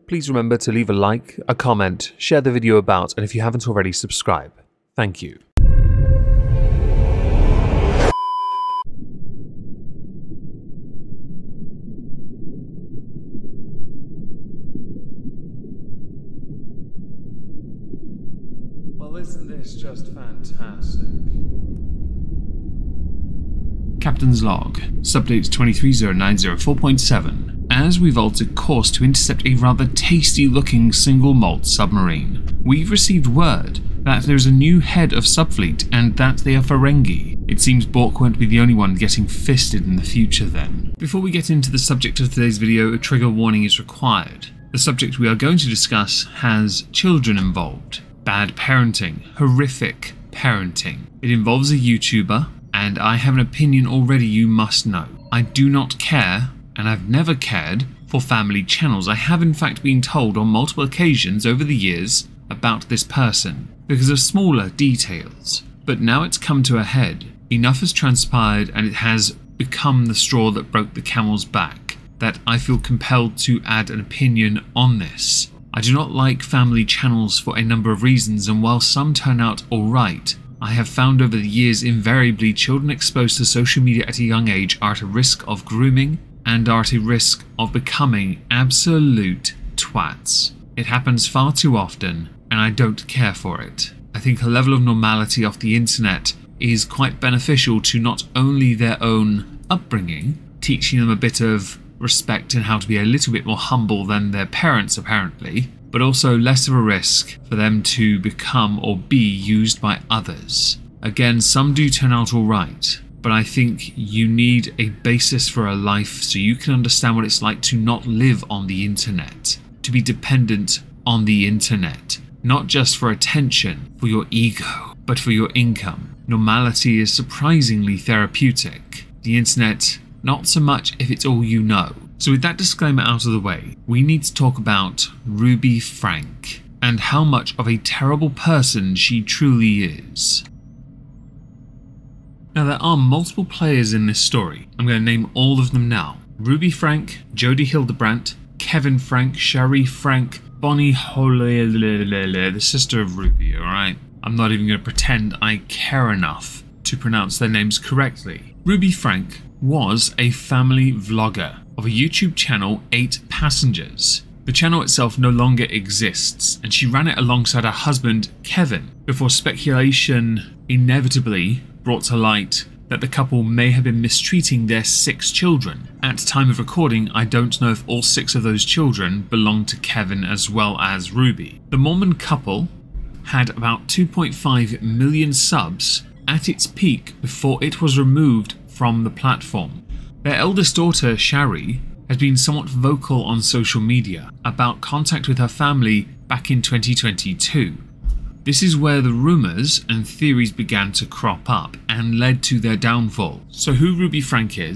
please remember to leave a like, a comment, share the video about, and if you haven't already, subscribe. Thank you. Well, isn't this just fantastic? Captain's Log, Subdate 230904.7. As we've altered course to intercept a rather tasty-looking single-malt submarine, we've received word that there's a new head of subfleet and that they are Ferengi. It seems Bork won't be the only one getting fisted in the future then. Before we get into the subject of today's video, a trigger warning is required. The subject we are going to discuss has children involved. Bad parenting. Horrific parenting. It involves a YouTuber, and I have an opinion already you must know. I do not care, and I've never cared, for family channels. I have in fact been told on multiple occasions over the years about this person, because of smaller details. But now it's come to a head. Enough has transpired, and it has become the straw that broke the camel's back, that I feel compelled to add an opinion on this. I do not like family channels for a number of reasons, and while some turn out alright, I have found over the years invariably children exposed to social media at a young age are at a risk of grooming and are at a risk of becoming absolute twats. It happens far too often, and I don't care for it. I think a level of normality off the internet is quite beneficial to not only their own upbringing, teaching them a bit of respect and how to be a little bit more humble than their parents apparently, but also less of a risk for them to become or be used by others. Again, some do turn out alright, but I think you need a basis for a life so you can understand what it's like to not live on the internet, to be dependent on the internet, not just for attention, for your ego, but for your income. Normality is surprisingly therapeutic. The internet, not so much if it's all you know. So with that disclaimer out of the way, we need to talk about Ruby Franke and how much of a terrible person she truly is. Now there are multiple players in this story. I'm going to name all of them now. Ruby Franke, Jodie Hildebrandt, Kevin Franke, Cherie Franke, Bonnie Holele, the sister of Ruby, alright? I'm not even going to pretend I care enough to pronounce their names correctly. Ruby Franke was a family vlogger of a YouTube channel 8 Passengers. The channel itself no longer exists, and she ran it alongside her husband Kevin before speculation inevitably brought to light that the couple may have been mistreating their 6 children. At time of recording, I don't know if all 6 of those children belonged to Kevin as well as Ruby. The Mormon couple had about 2.5 million subs at its peak before it was removed from the platform. Their eldest daughter, Cherie, has been somewhat vocal on social media about contact with her family back in 2022. This is where the rumours and theories began to crop up and led to their downfall. So who Ruby Franke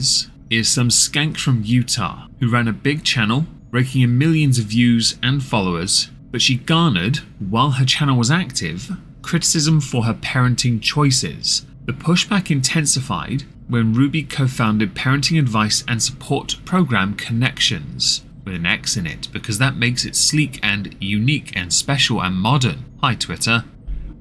is some skank from Utah who ran a big channel, raking in millions of views and followers, but she garnered, while her channel was active, criticism for her parenting choices. The pushback intensified when Ruby co-founded parenting advice and support program ConneXion, with an X in it, because that makes it sleek and unique and special and modern. Hi Twitter.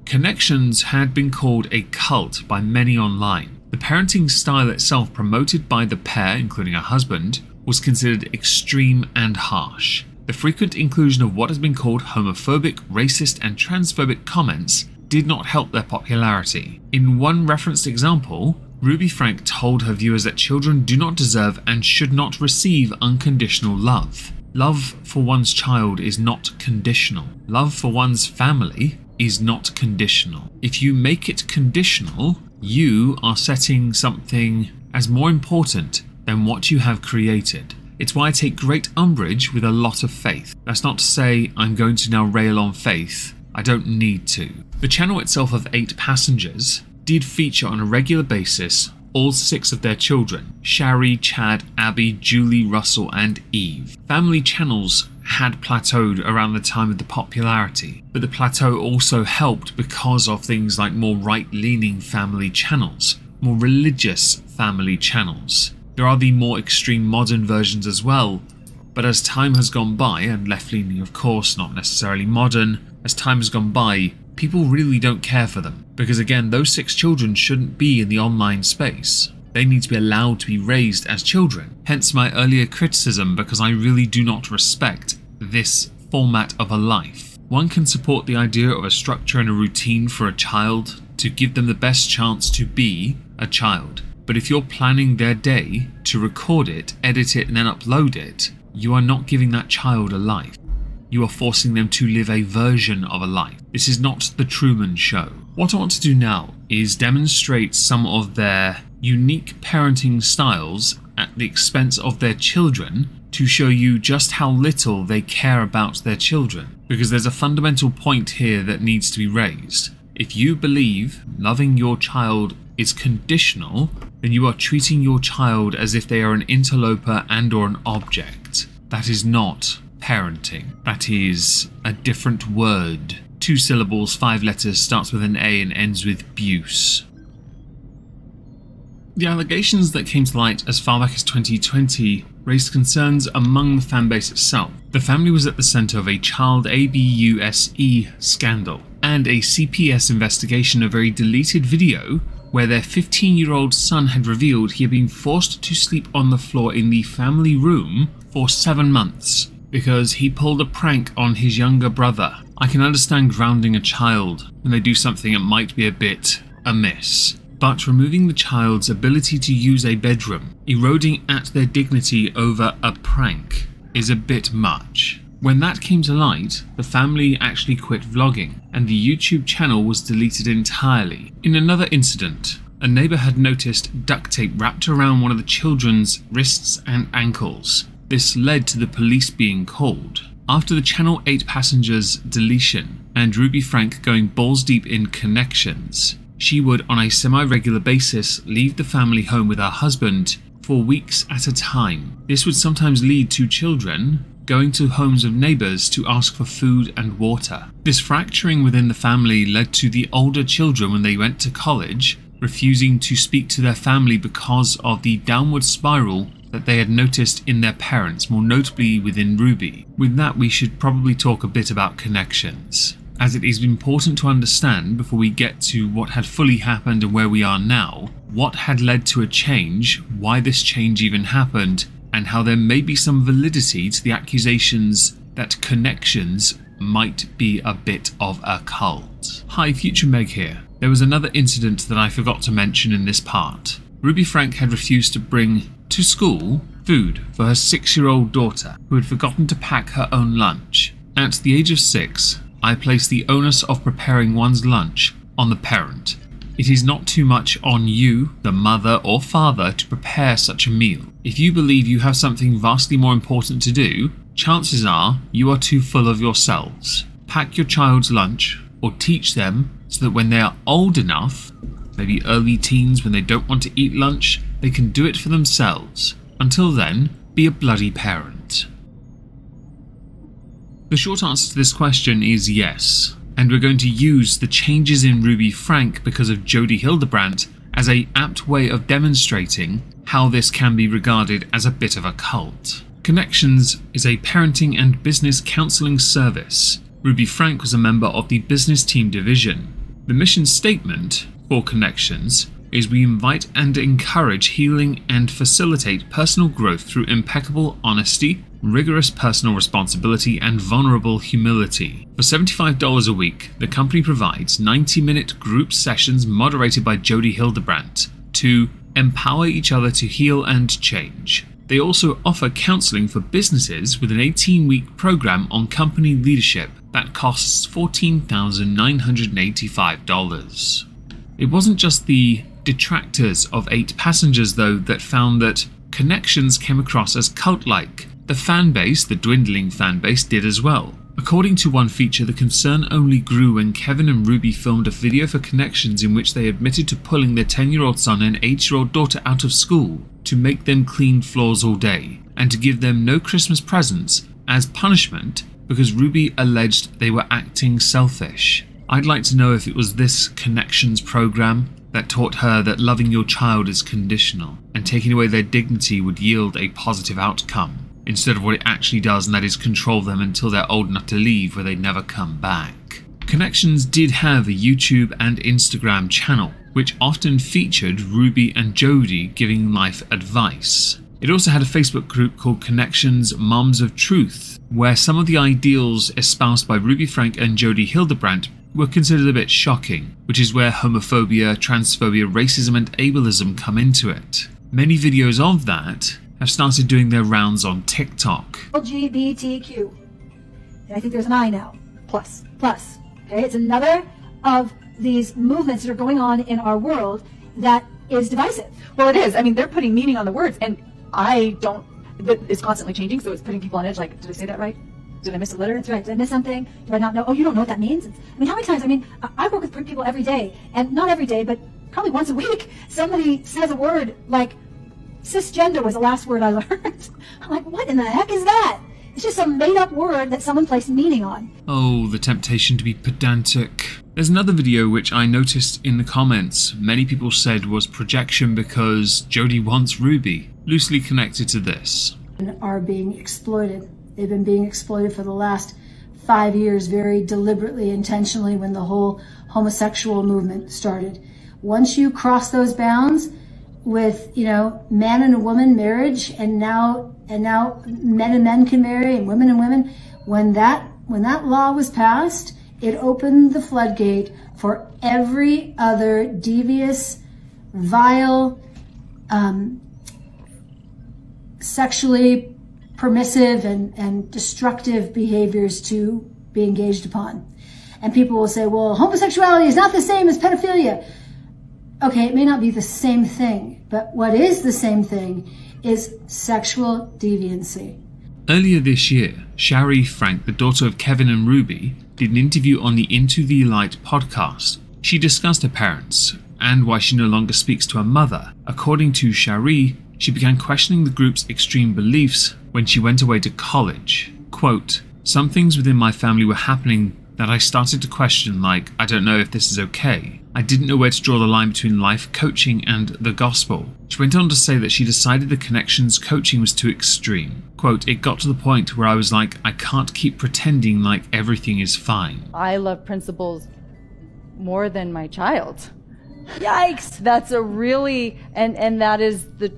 ConneXion had been called a cult by many online. The parenting style itself promoted by the pair, including her husband, was considered extreme and harsh. The frequent inclusion of what has been called homophobic, racist and transphobic comments did not help their popularity. In one referenced example, Ruby Franke told her viewers that children do not deserve and should not receive unconditional love. Love for one's child is not conditional. Love for one's family is not conditional. If you make it conditional, you are setting something as more important than what you have created. It's why I take great umbrage with a lot of faith. That's not to say I'm going to now rail on faith. I don't need to. The channel itself of 8 Passengers did feature on a regular basis all 6 of their children, Cherie, Chad, Abby, Julie, Russell and Eve. Family channels had plateaued around the time of the popularity, but the plateau also helped because of things like more right-leaning family channels, more religious family channels. There are the more extreme modern versions as well, but But as time has gone by, and left-leaning of course, not necessarily modern, as time has gone by, people really don't care for them. Because again, those 6 children shouldn't be in the online space. They need to be allowed to be raised as children. Hence my earlier criticism, because I really do not respect this format of a life. One can support the idea of a structure and a routine for a child to give them the best chance to be a child. But if you're planning their day to record it, edit it and then upload it, you are not giving that child a life. You are forcing them to live a version of a life. This is not the Truman Show. What I want to do now is demonstrate some of their unique parenting styles at the expense of their children to show you just how little they care about their children. Because there's a fundamental point here that needs to be raised. If you believe loving your child is conditional, then you are treating your child as if they are an interloper and or an object. That is not parenting. That is a different word. 2 syllables, 5 letters, starts with an A and ends with Buse. The allegations that came to light as far back as 2020 raised concerns among the fanbase itself. The family was at the centre of a child abuse scandal and a CPS investigation of a deleted video where their 15-year-old son had revealed he had been forced to sleep on the floor in the family room for 7 months because he pulled a prank on his younger brother. I can understand grounding a child when they do something that might be a bit amiss, but removing the child's ability to use a bedroom, eroding at their dignity over a prank, is a bit much. When that came to light, the family actually quit vlogging, and the YouTube channel was deleted entirely. In another incident, a neighbour had noticed duct tape wrapped around one of the children's wrists and ankles. This led to the police being called. After the Channel 8 passengers' deletion, and Ruby Franke going balls deep in connections, she would on a semi-regular basis leave the family home with her husband for weeks at a time. This would sometimes lead to children going to homes of neighbours to ask for food and water. This fracturing within the family led to the older children, when they went to college, refusing to speak to their family because of the downward spiral that they had noticed in their parents, more notably within Ruby. With that, we should probably talk a bit about connections, as it is important to understand before we get to what had fully happened and where we are now, what had led to a change, why this change even happened, and how there may be some validity to the accusations that connections might be a bit of a cult. Hi, Future Meg here. There was another incident that I forgot to mention in this part. Ruby Franke had refused to bring to school food for her 6-year-old daughter, who had forgotten to pack her own lunch. At the age of 6, I place the onus of preparing one's lunch on the parent. It is not too much on you, the mother or father, to prepare such a meal. If you believe you have something vastly more important to do, chances are you are too full of yourselves. Pack your child's lunch, or teach them so that when they are old enough, maybe early teens, when they don't want to eat lunch, they can do it for themselves. Until then, be a bloody parent. The short answer to this question is yes, and we're going to use the changes in Ruby Franke because of Jodie Hildebrandt as an apt way of demonstrating how this can be regarded as a bit of a cult. ConneXion is a parenting and business counselling service. Ruby Franke was a member of the business team division. The mission statement for ConneXion is we invite and encourage healing and facilitate personal growth through impeccable honesty, rigorous personal responsibility, and vulnerable humility. For $75 a week, the company provides 90-minute group sessions moderated by Jodie Hildebrandt to empower each other to heal and change. They also offer counselling for businesses with an 18-week program on company leadership that costs $14,985. It wasn't just the detractors of 8 passengers, though, that found that ConneXion came across as cult-like. The fanbase, the dwindling fanbase, did as well. According to one feature, the concern only grew when Kevin and Ruby filmed a video for ConneXion in which they admitted to pulling their 10-year-old son and 8-year-old daughter out of school to make them clean floors all day, and to give them no Christmas presents as punishment because Ruby alleged they were acting selfish. I'd like to know if it was this ConneXion program that taught her that loving your child is conditional, and taking away their dignity would yield a positive outcome. instead of what it actually does, and that is control them until they're old enough to leave, where they never come back. ConneXion did have a YouTube and Instagram channel, which often featured Ruby and Jody giving life advice. It also had a Facebook group called ConneXion's Moms of Truth, where some of the ideals espoused by Ruby Franke and Jody Hildebrandt were considered a bit shocking, which is where homophobia, transphobia, racism and ableism come into it. Many videos of that have started doing their rounds on TikTok. LGBTQ. And I think there's an I now. Plus. Okay, it's another of these movements that are going on in our world that is divisive. Well, it is. I mean, they're putting meaning on the words, and it's constantly changing, so it's putting people on edge, like, did I say that right? Did I miss a letter? That's right. Did I miss something? Do I not know? Oh, you don't know what that means? I mean, how many times? I mean, I work with people every day, and not every day, but probably once a week, somebody says a word like cisgender was the last word I learned. I'm like, what in the heck is that? It's just some made-up word that someone placed meaning on. Oh, the temptation to be pedantic. There's another video which I noticed in the comments many people said was projection because Jody wants Ruby, loosely connected to this. Are being exploited. They've been being exploited for the last 5 years very deliberately, intentionally, when the whole homosexual movement started. Once you cross those bounds with, you know, man and a woman marriage, and now men and men can marry and women, when that law was passed, it opened the floodgate for every other devious, vile, sexually permissive and destructive behaviors to be engaged upon. And people will say, well, homosexuality is not the same as pedophilia. Okay, it may not be the same thing, but what is the same thing is sexual deviancy. Earlier this year, Shari Franke, the daughter of Kevin and Ruby, did an interview on the Into the Light podcast. She discussed her parents and why she no longer speaks to her mother. According to Shari, she began questioning the group's extreme beliefs when she went away to college. Quote, some things within my family were happening that I started to question, like, I don't know if this is okay. I didn't know where to draw the line between life coaching and the gospel. She went on to say that she decided the ConneXion's coaching was too extreme. Quote, it got to the point where I was like, I can't keep pretending like everything is fine. I love principles more than my child. Yikes! That's a really, and that is the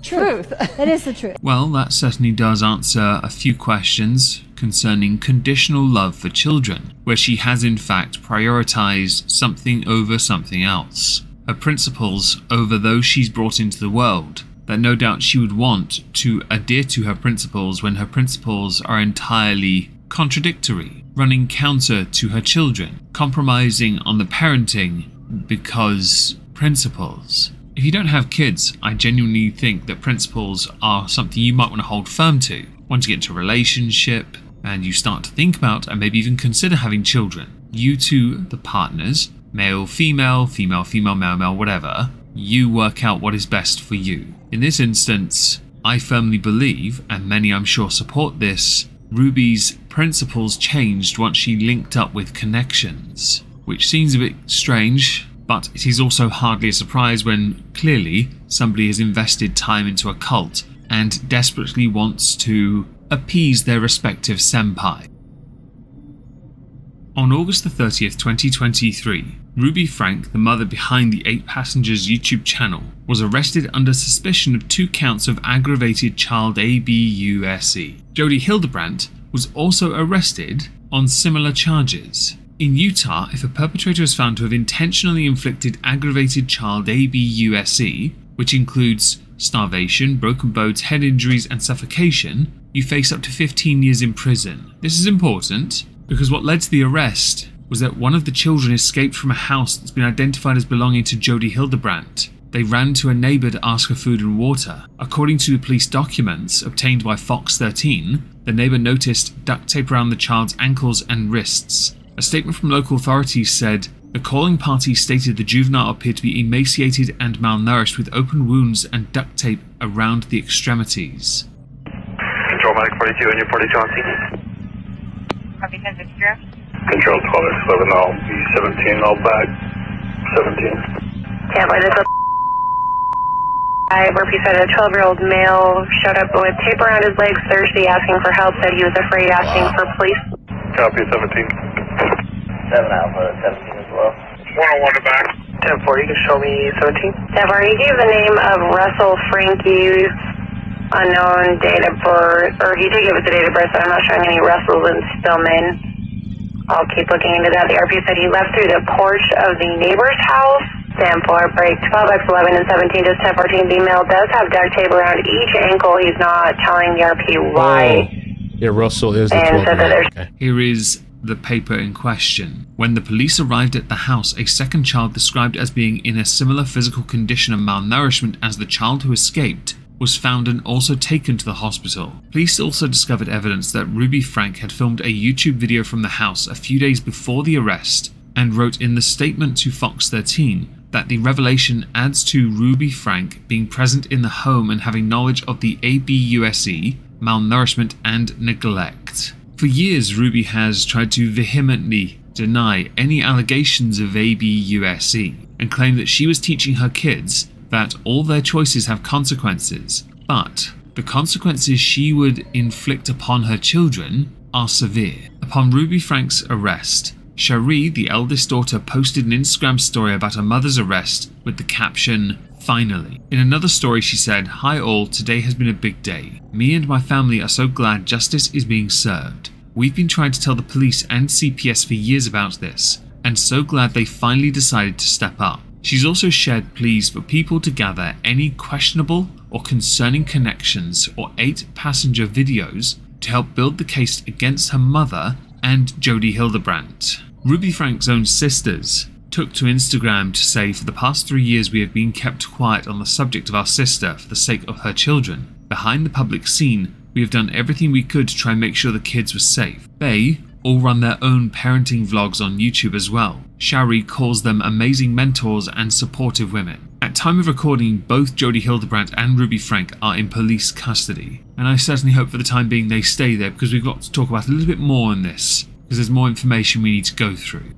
truth. That is the truth. Well, that certainly does answer a few questions concerning conditional love for children, where she has in fact prioritized something over something else. Her principles over those she's brought into the world, that no doubt she would want to adhere to her principles when her principles are entirely contradictory, running counter to her children, compromising on the parenting because principles. If you don't have kids, I genuinely think that principles are something you might want to hold firm to. Once you get into a relationship and you start to think about and maybe even consider having children, you two, the partners, male, female, female, female, male, male, whatever, you work out what is best for you. In this instance, I firmly believe, and many I'm sure support this, Ruby's principles changed once she linked up with ConneXion, which seems a bit strange, but it is also hardly a surprise when clearly somebody has invested time into a cult and desperately wants to appease their respective senpai. On August the 30th, 2023, Ruby Franke, the mother behind the 8 Passengers YouTube channel, was arrested under suspicion of 2 counts of aggravated child abuse. Jody Hildebrandt was also arrested on similar charges. In Utah, if a perpetrator is found to have intentionally inflicted aggravated child abuse, which includes starvation, broken bones, head injuries and suffocation, you face up to 15 years in prison. This is important because what led to the arrest was that one of the children escaped from a house that's been identified as belonging to Jody Hildebrandt. They ran to a neighbour to ask for food and water. According to the police documents obtained by Fox 13, the neighbour noticed duct tape around the child's ankles and wrists. A statement from local authorities said, the calling party stated the juvenile appeared to be emaciated and malnourished with open wounds and duct tape around the extremities. Control Medic 42 and your 42 on scene. Copy 10-6. Control 12, 11 all, B17 all back, 17. Yeah, but it's Where he said a 12-year-old male showed up with tape around his legs Thursday asking for help, said he was afraid asking for police. Copy 17. 7 Alpha, 17 as well. 101 to back. 10-4, you can show me 17. 10-4, he gave the name of Russell Franke, unknown date of birth, or he did give us the date of birth, but I'm not showing any Russells and Stillman. I'll keep looking into that. The RP said he left through the porch of the neighbor's house. 10-4, break 12x11 and 17, just 10-14. The male does have duct tape around each ankle. He's not telling the RP why. Oh. Yeah, Russell is the And 12th so that man. there's Okay. Here is the paper in question. When the police arrived at the house, a second child described as being in a similar physical condition of malnourishment as the child who escaped was found and also taken to the hospital. Police also discovered evidence that Ruby Franke had filmed a YouTube video from the house a few days before the arrest and wrote in the statement to Fox 13 that the revelation adds to Ruby Franke being present in the home and having knowledge of the ABUSE, malnourishment and neglect. For years, Ruby has tried to vehemently deny any allegations of ABUSE and claim that she was teaching her kids that all their choices have consequences, but the consequences she would inflict upon her children are severe. Upon Ruby Franke's arrest, Cherie, the eldest daughter, posted an Instagram story about her mother's arrest with the caption, "Finally." In another story she said, "Hi all, today has been a big day. Me and my family are so glad justice is being served. We've been trying to tell the police and CPS for years about this, and so glad they finally decided to step up." She's also shared pleas for people to gather any questionable or concerning connections or 8-passenger videos to help build the case against her mother and Jody Hildebrandt. Ruby Franke's own sisters took to Instagram to say, "For the past 3 years we have been kept quiet on the subject of our sister for the sake of her children. Behind the public scene, we have done everything we could to try and make sure the kids were safe." They all run their own parenting vlogs on YouTube as well. Cherie calls them amazing mentors and supportive women. At time of recording, both Jody Hildebrandt and Ruby Franke are in police custody, and I certainly hope for the time being they stay there, because we've got to talk about a little bit more on this, because there's more information we need to go through.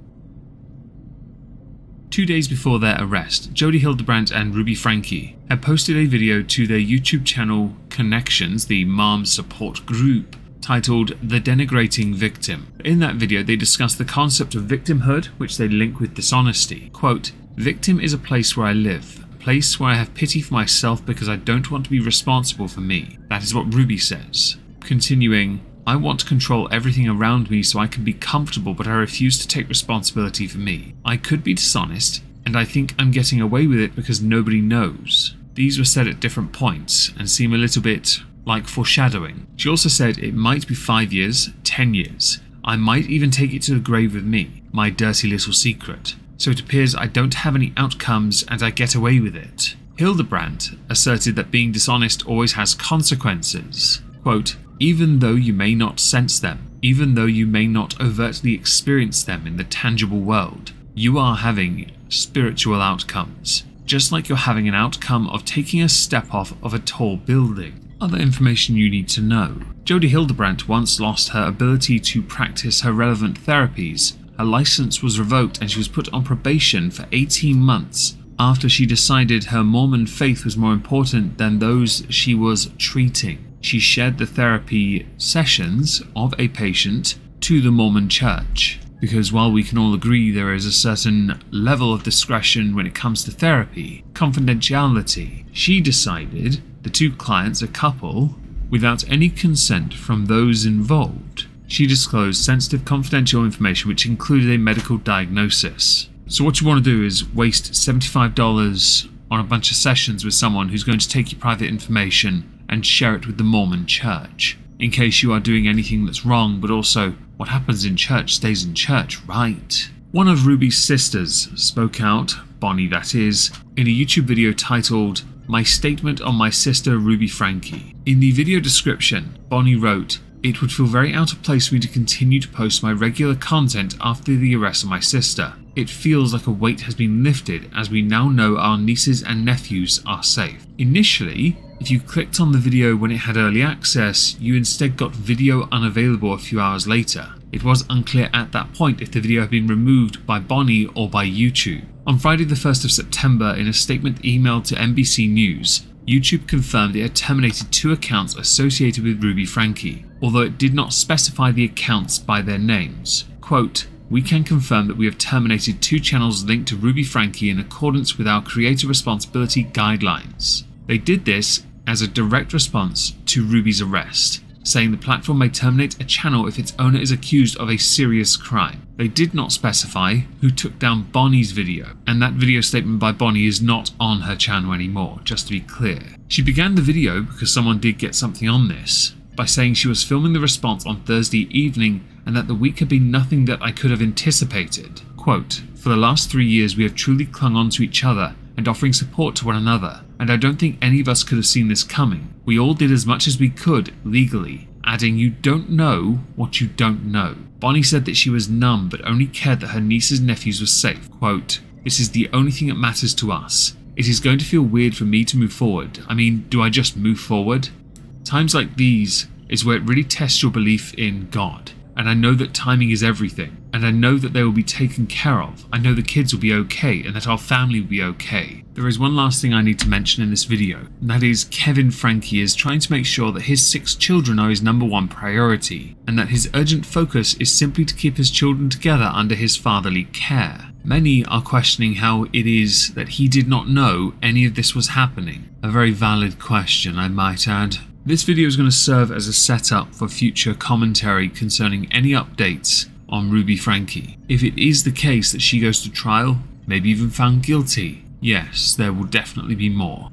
2 days before their arrest, Jody Hildebrandt and Ruby Franke had posted a video to their YouTube channel ConneXion, the mom support group, titled "The Denigrating Victim." In that video they discuss the concept of victimhood, which they link with dishonesty. Quote, "Victim is a place where I live, a place where I have pity for myself because I don't want to be responsible for me." That is what Ruby says. Continuing, "I want to control everything around me so I can be comfortable, but I refuse to take responsibility for me. I could be dishonest, and I think I'm getting away with it because nobody knows." These were said at different points and seem a little bit like foreshadowing. She also said it might be 5 years, 10 years. I might even take it to the grave with me, my dirty little secret. So it appears I don't have any outcomes and I get away with it. Hildebrandt asserted that being dishonest always has consequences. Quote, "Even though you may not sense them, even though you may not overtly experience them in the tangible world, you are having spiritual outcomes. Just like you're having an outcome of taking a step off of a tall building." Other information you need to know. Jody Hildebrandt once lost her ability to practice her relevant therapies. Her license was revoked and she was put on probation for 18 months after she decided her Mormon faith was more important than those she was treating. She shared the therapy sessions of a patient to the Mormon Church. Because while we can all agree there is a certain level of discretion when it comes to therapy, confidentiality, she decided the two clients, a couple, without any consent from those involved, she disclosed sensitive confidential information which included a medical diagnosis. So what you want to do is waste $75 on a bunch of sessions with someone who's going to take your private information and share it with the Mormon Church, in case you are doing anything that's wrong, but also what happens in church stays in church, right? One of Ruby's sisters spoke out, Bonnie that is, in a YouTube video titled "My Statement on My Sister Ruby Franke." In the video description, Bonnie wrote, "It would feel very out of place for me to continue to post my regular content after the arrest of my sister. It feels like a weight has been lifted as we now know our nieces and nephews are safe." Initially, if you clicked on the video when it had early access, you instead got video unavailable a few hours later. It was unclear at that point if the video had been removed by Bonnie or by YouTube. On Friday the 1st of September, in a statement emailed to NBC News, YouTube confirmed it had terminated 2 accounts associated with Ruby Franke, although it did not specify the accounts by their names. Quote, "We can confirm that we have terminated 2 channels linked to Ruby Franke in accordance with our creator responsibility guidelines. They did this as a direct response to Ruby's arrest, saying the platform may terminate a channel if its owner is accused of a serious crime. They did not specify who took down Bonnie's video, and that video statement by Bonnie is not on her channel anymore, just to be clear. She began the video, because someone did get something on this, by saying she was filming the response on Thursday evening and that the week had been nothing that I could have anticipated. Quote, "For the last 3 years we have truly clung on to each other and offering support to one another, and I don't think any of us could have seen this coming. We all did as much as we could legally," adding, "You don't know what you don't know." Bonnie said that she was numb but only cared that her nieces and nephews were safe. Quote, "This is the only thing that matters to us. It is going to feel weird for me to move forward. I mean, do I just move forward?" Times like these is where it really tests your belief in God. And I know that timing is everything, and I know that they will be taken care of. I know the kids will be okay, and that our family will be okay. There is one last thing I need to mention in this video, and that is Kevin Franke is trying to make sure that his 6 children are his #1 priority, and that his urgent focus is simply to keep his children together under his fatherly care. Many are questioning how it is that he did not know any of this was happening. A very valid question, I might add. This video is going to serve as a setup for future commentary concerning any updates on Ruby Franke. If it is the case that she goes to trial, maybe even found guilty, yes, there will definitely be more.